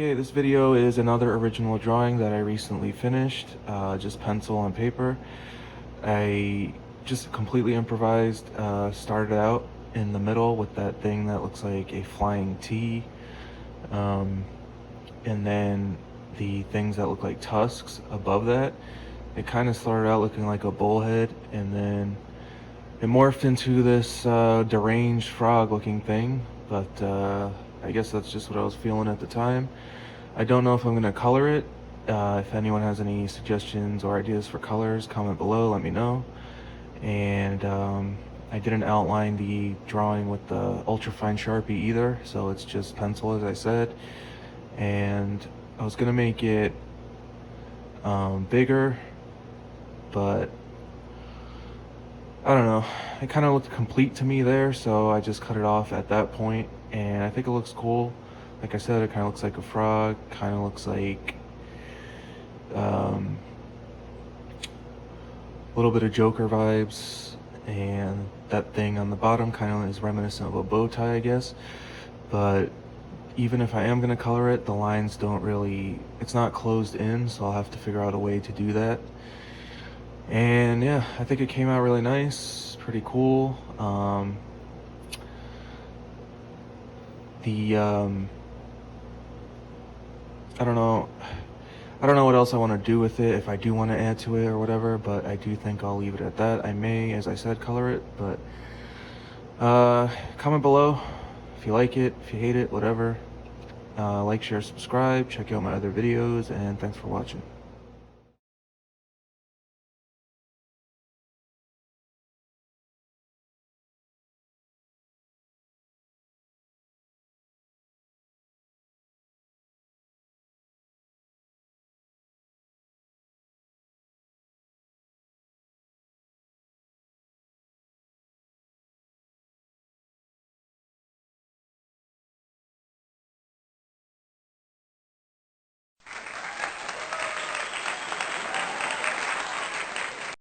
Okay, this video is another original drawing that I recently finished, just pencil and paper. I just completely improvised, started out in the middle with that thing that looks like a flying T, and then the things that look like tusks above that. It kind of started out looking like a bullhead, and then it morphed into this deranged frog looking thing, but I guess that's just what I was feeling at the time. I don't know if I'm going to color it. If anyone has any suggestions or ideas for colors, comment below, let me know. And I didn't outline the drawing with the ultrafine Sharpie either, so it's just pencil, as I said. And I was going to make it bigger, but I don't know, it kind of looked complete to me there, so I just cut it off at that point, and I think it looks cool. Like I said, it kind of looks like a frog, kind of looks like a little bit of Joker vibes, and that thing on the bottom kind of is reminiscent of a bow tie, I guess. But even if I am going to color it, the lines don't really, it's not closed in, so I'll have to figure out a way to do that. And yeah, I think it came out really nice, pretty cool. I don't know what else I want to do with it, if I do want to add to it or whatever, but I do think I'll leave it at that. I may, as I said, color it, but comment below if you like it, if you hate it, whatever. Like, share, subscribe, check out my other videos, and thanks for watching.